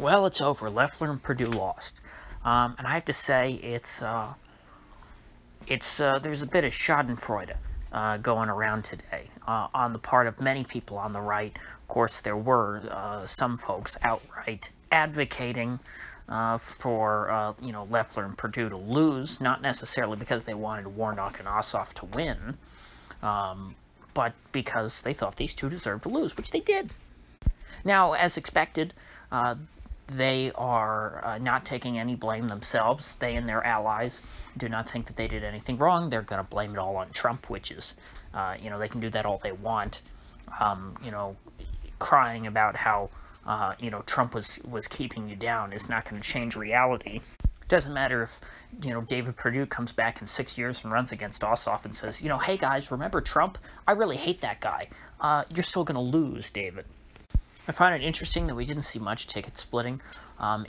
Well, it's over. Loeffler and Purdue lost. And I have to say, there's a bit of Schadenfreude going around today on the part of many people on the right. Of course, there were some folks outright advocating for Loeffler and Purdue to lose, not necessarily because they wanted Warnock and Ossoff to win, but because they thought these two deserved to lose, which they did. Now, as expected, they are not taking any blame themselves. They and their allies do not think that they did anything wrong. They're going to blame it all on Trump, which is, they can do that all they want. Crying about how, Trump was keeping you down is not going to change reality. It doesn't matter if, David Perdue comes back in 6 years and runs against Ossoff and says, hey guys, remember Trump? I really hate that guy. You're still going to lose, David. I find it interesting that we didn't see much ticket splitting.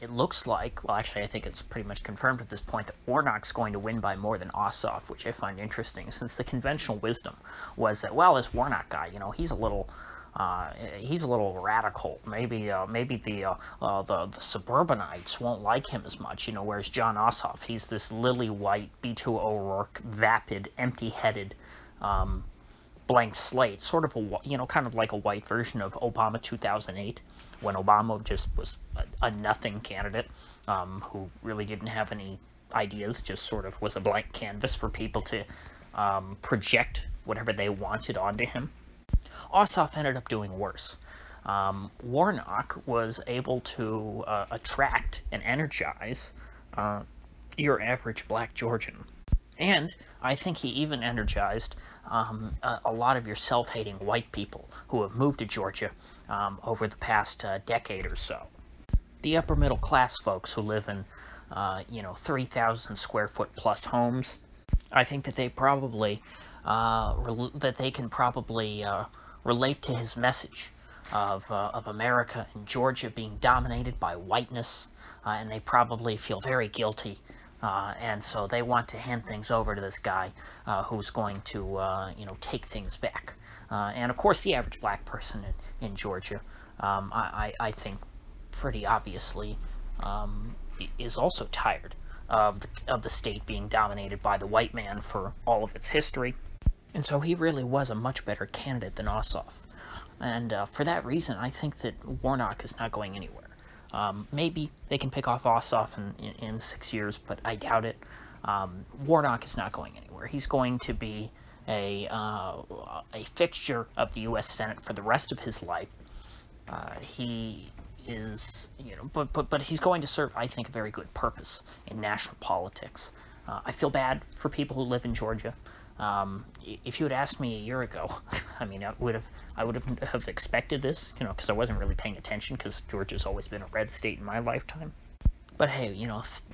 It looks like, well, actually, I think it's pretty much confirmed at this point that Warnock's going to win by more than Ossoff, which I find interesting, since the conventional wisdom was that, well, this Warnock guy, he's a little radical. Maybe the suburbanites won't like him as much, whereas John Ossoff, he's this lily-white, B2 O'Rourke, vapid, empty-headed, blank slate, sort of kind of like a white version of Obama 2008, when Obama just was a nothing candidate who really didn't have any ideas, just sort of was a blank canvas for people to project whatever they wanted onto him. Ossoff ended up doing worse. Warnock was able to attract and energize your average black Georgian. And I think he even energized a lot of your self-hating white people who have moved to Georgia over the past decade or so. The upper middle class folks who live in, 3,000 square foot plus homes, I think that they probably, can probably relate to his message of America and Georgia being dominated by whiteness, and they probably feel very guilty. And so they want to hand things over to this guy who's going to, take things back. And of course, the average black person in Georgia, I think, pretty obviously, is also tired of the state being dominated by the white man for all of its history. And so he really was a much better candidate than Ossoff. And for that reason, I think that Warnock is not going anywhere. Maybe they can pick off Ossoff in 6 years, but I doubt it. Warnock is not going anywhere. He's going to be a fixture of the U.S. Senate for the rest of his life. He is, but he's going to serve, I think, a very good purpose in national politics. I feel bad for people who live in Georgia. If you had asked me a year ago, I mean, I would have expected this, because I wasn't really paying attention, because Georgia's always been a red state in my lifetime. But hey,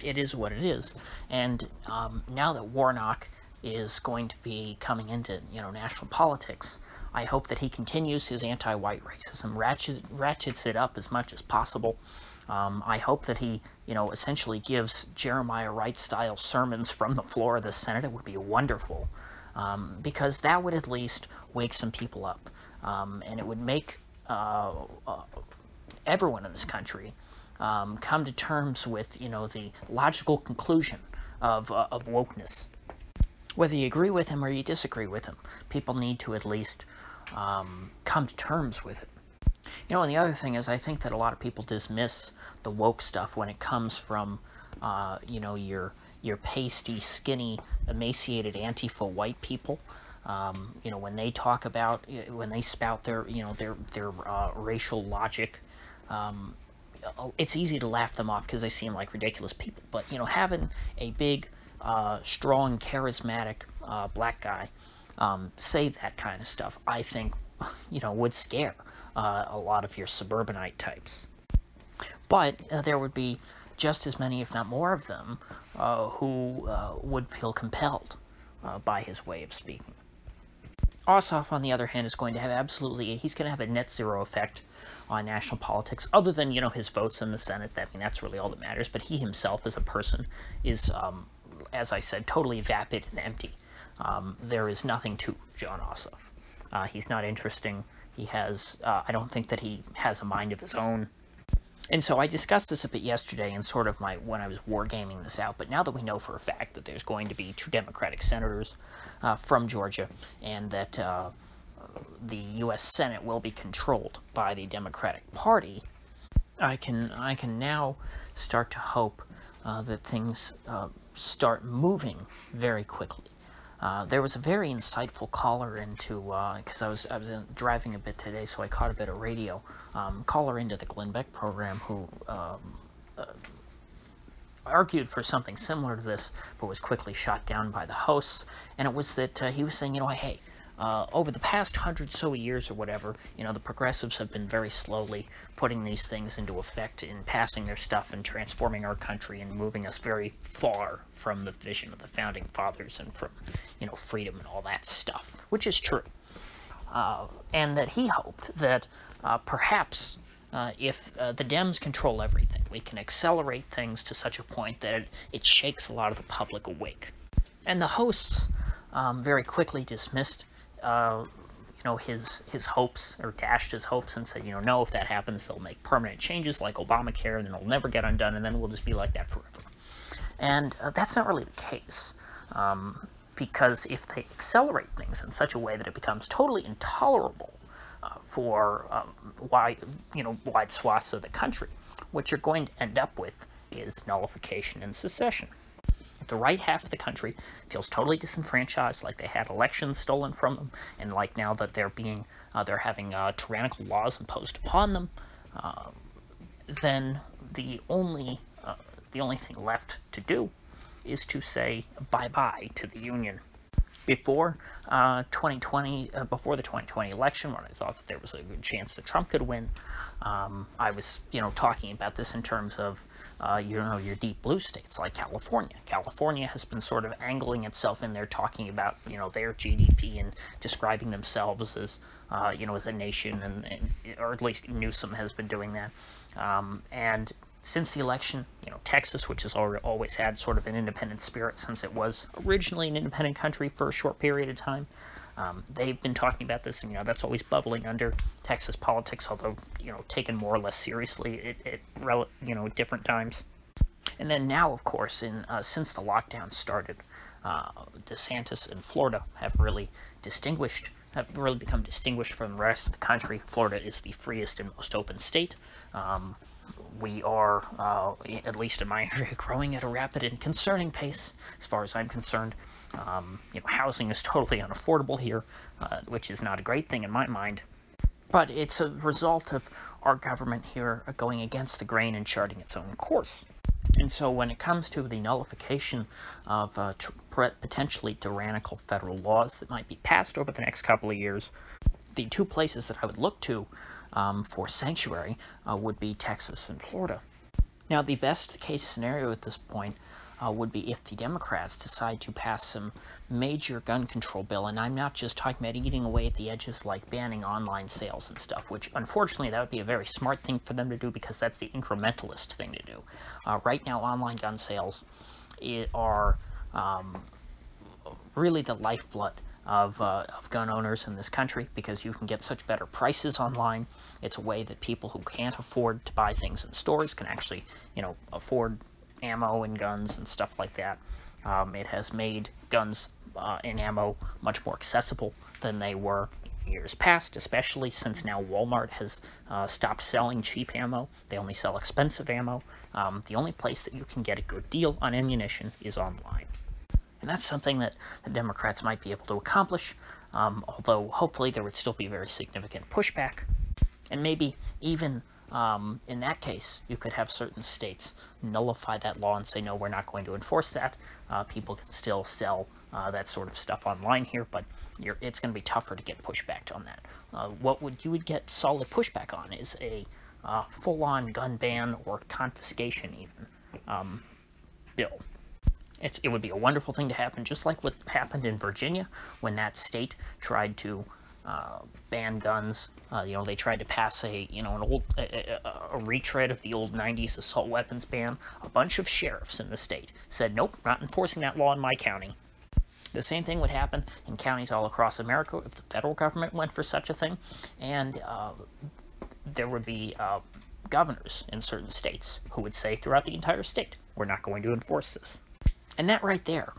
it is what it is. And now that Warnock is going to be coming into, national politics, I hope that he continues his anti-white racism, ratchets it up as much as possible. I hope that he, essentially gives Jeremiah Wright-style sermons from the floor of the Senate. It would be wonderful, because that would at least wake some people up. And it would make everyone in this country come to terms with, the logical conclusion of wokeness. Whether you agree with him or you disagree with him, people need to at least come to terms with it. And the other thing is, I think that a lot of people dismiss the woke stuff when it comes from, your pasty, skinny, emaciated Antifa white people. When they talk about, when they spout their racial logic, it's easy to laugh them off because they seem like ridiculous people. But, having a big, strong, charismatic black guy say that kind of stuff, I think, would scare a lot of your suburbanite types. But there would be just as many, if not more of them, who would feel compelled by his way of speaking. Ossoff, on the other hand, is going to have he's going to have a net zero effect on national politics, other than, his votes in the Senate. That's really all that matters. But he himself, as a person, is, as I said, totally vapid and empty. There is nothing to John Ossoff. He's not interesting. He has, I don't think that he has a mind of his own. And so I discussed this a bit yesterday in sort of when I was wargaming this out, but now that we know for a fact that there's going to be 2 Democratic senators from Georgia, and that the U.S. Senate will be controlled by the Democratic Party, I can now start to hope that things start moving very quickly. There was a very insightful caller into, because I was driving a bit today, so I caught a bit of radio. Caller into the Glenn Beck program who argued for something similar to this, but was quickly shot down by the hosts. And it was that he was saying, hey, over the past 100 so years or whatever, the progressives have been very slowly putting these things into effect in passing their stuff and transforming our country and moving us very far from the vision of the founding fathers and from, freedom and all that stuff, which is true. And that he hoped that perhaps if the Dems control everything, we can accelerate things to such a point that it shakes a lot of the public awake. And the hosts very quickly dismissed his hopes, or dashed his hopes, and said, no, if that happens, they'll make permanent changes like Obamacare, and then it'll never get undone, and then we'll just be like that forever. And that's not really the case, because if they accelerate things in such a way that it becomes totally intolerable for wide swaths of the country, what you're going to end up with is nullification and secession. If the right half of the country feels totally disenfranchised, like they had elections stolen from them, and like now that they're having tyrannical laws imposed upon them, then the only thing left to do is to say bye-bye to the Union. Before the 2020 election, when I thought that there was a good chance that Trump could win, I was, talking about this in terms of, your deep blue states like California. California has been sort of angling itself in there, talking about, their GDP and describing themselves as, as a nation, or at least Newsom has been doing that. And since the election, Texas, which has always had sort of an independent spirit since it was originally an independent country for a short period of time, they've been talking about this, and that's always bubbling under Texas politics, although taken more or less seriously at different times. And then now, of course, since the lockdown started, DeSantis and Florida have really become distinguished from the rest of the country. Florida is the freest and most open state. We are, at least in my area, growing at a rapid and concerning pace, as far as I'm concerned. Housing is totally unaffordable here, which is not a great thing in my mind. But it's a result of our government here going against the grain and charting its own course. And so when it comes to the nullification of potentially tyrannical federal laws that might be passed over the next couple of years, the 2 places that I would look to for sanctuary would be Texas and Florida. Now, the best case scenario at this point would be if the Democrats decide to pass some major gun control bill, and I'm not just talking about eating away at the edges like banning online sales and stuff, which unfortunately that would be a very smart thing for them to do because that's the incrementalist thing to do. Right now, online gun sales are really the lifeblood of gun owners in this country, because you can get such better prices online. It's a way that people who can't afford to buy things in stores can actually, afford ammo and guns and stuff like that. It has made guns and ammo much more accessible than they were years past, especially since now Walmart has stopped selling cheap ammo. They only sell expensive ammo. The only place that you can get a good deal on ammunition is online. And that's something that the Democrats might be able to accomplish, although hopefully there would still be very significant pushback. And maybe even in that case, you could have certain states nullify that law and say, no, we're not going to enforce that. People can still sell that sort of stuff online here, but it's going to be tougher to get pushback on that. What you would get solid pushback on is a full-on gun ban or confiscation even bill. It would be a wonderful thing to happen, just like what happened in Virginia when that state tried to ban guns. They tried to pass a retread of the old 90s assault weapons ban. A bunch of sheriffs in the state said, nope, not enforcing that law in my county. The same thing would happen in counties all across America if the federal government went for such a thing, and there would be governors in certain states who would say throughout the entire state, we're not going to enforce this. And that right there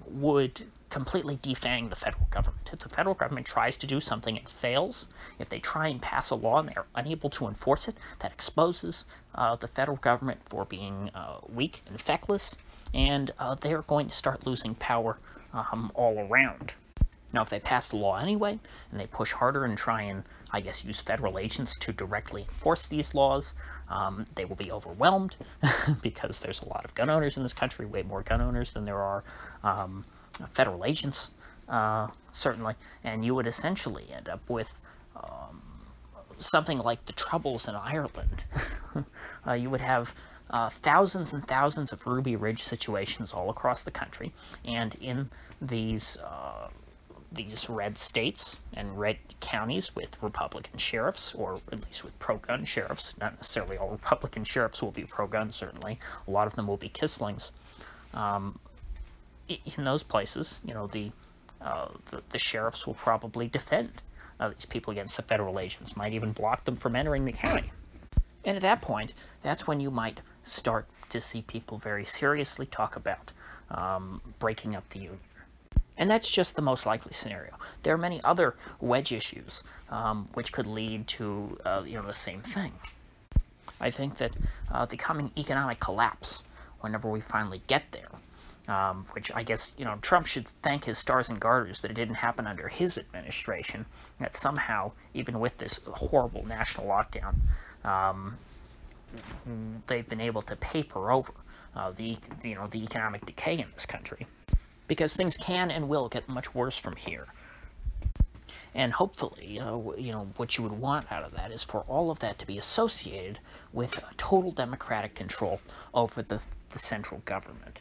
would completely defang the federal government. If the federal government tries to do something and fails, if they try and pass a law and they're unable to enforce it, that exposes the federal government for being weak and feckless, and they're going to start losing power all around. Now, if they pass the law anyway, and they push harder and try and, I guess, use federal agents to directly enforce these laws, they will be overwhelmed because there's a lot of gun owners in this country, way more gun owners than there are federal agents, certainly, and you would essentially end up with something like the Troubles in Ireland. You would have thousands and thousands of Ruby Ridge situations all across the country, and in these red states and red counties with Republican sheriffs, or at least with pro-gun sheriffs. Not necessarily all Republican sheriffs will be pro-gun, certainly. A lot of them will be Kislings. In those places, you know, the sheriffs will probably defend these people against the federal agents, might even block them from entering the county. And at that point, that's when you might start to see people very seriously talk about breaking up the union. And that's just the most likely scenario. There are many other wedge issues which could lead to the same thing. I think that the coming economic collapse, whenever we finally get there, which I guess Trump should thank his stars and garters that it didn't happen under his administration, that somehow, even with this horrible national lockdown, they've been able to paper over the economic decay in this country. Because things can and will get much worse from here. And hopefully, what you would want out of that is for all of that to be associated with total democratic control over the central government.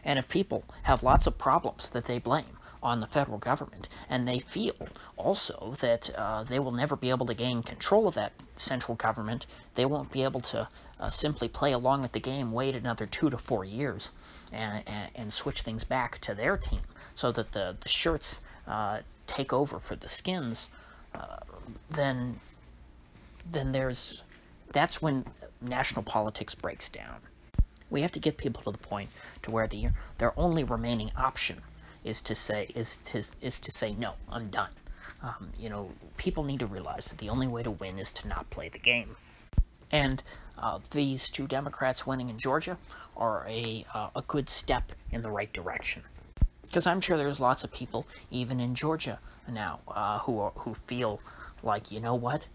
And if people have lots of problems that they blame on the federal government, and they feel also that they will never be able to gain control of that central government, they won't be able to simply play along with the game, wait another 2 to 4 years, and switch things back to their team, so that the shirts take over for the skins, then that's when national politics breaks down. We have to get people to the point to where their only remaining option is to say no, I'm done. People need to realize that the only way to win is to not play the game. And these two Democrats winning in Georgia are a good step in the right direction. Because I'm sure there's lots of people, even in Georgia now, who feel like, you know what?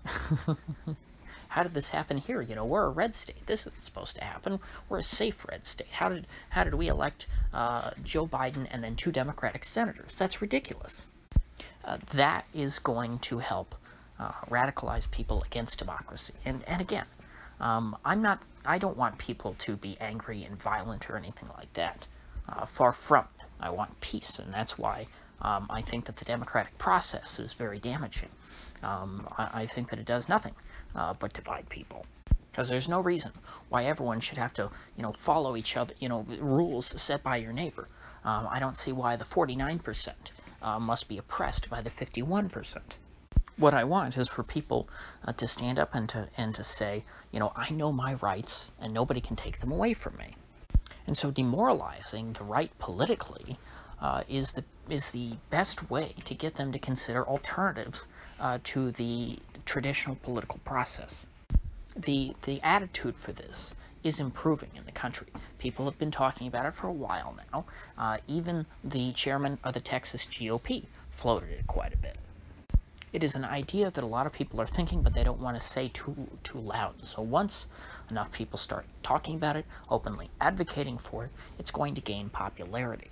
How did this happen here? We're a red state. This isn't supposed to happen. We're a safe red state. How did we elect Joe Biden and then 2 Democratic senators? That's ridiculous. That is going to help radicalize people against democracy. And again, I don't want people to be angry and violent or anything like that. Far from it. I want peace, and that's why I think that the democratic process is very damaging. I think that it does nothing but divide people. Because there's no reason why everyone should have to, follow each other, rules set by your neighbor. I don't see why the 49% must be oppressed by the 51%. What I want is for people to stand up and to say, I know my rights and nobody can take them away from me. And so demoralizing the right politically is the best way to get them to consider alternatives to the traditional political process. The attitude for this is improving in the country. People have been talking about it for a while now. Even the chairman of the Texas GOP floated it quite a bit. It is an idea that a lot of people are thinking, but they don't want to say too loud. So once enough people start talking about it, openly advocating for it, it's going to gain popularity.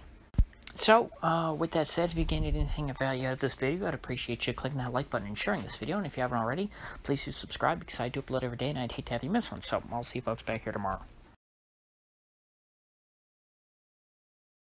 So, with that said, if you gained anything of value out of this video, I'd appreciate you clicking that like button and sharing this video. And if you haven't already, please do subscribe, because I do upload every day, and I'd hate to have you miss one. So, I'll see you folks back here tomorrow.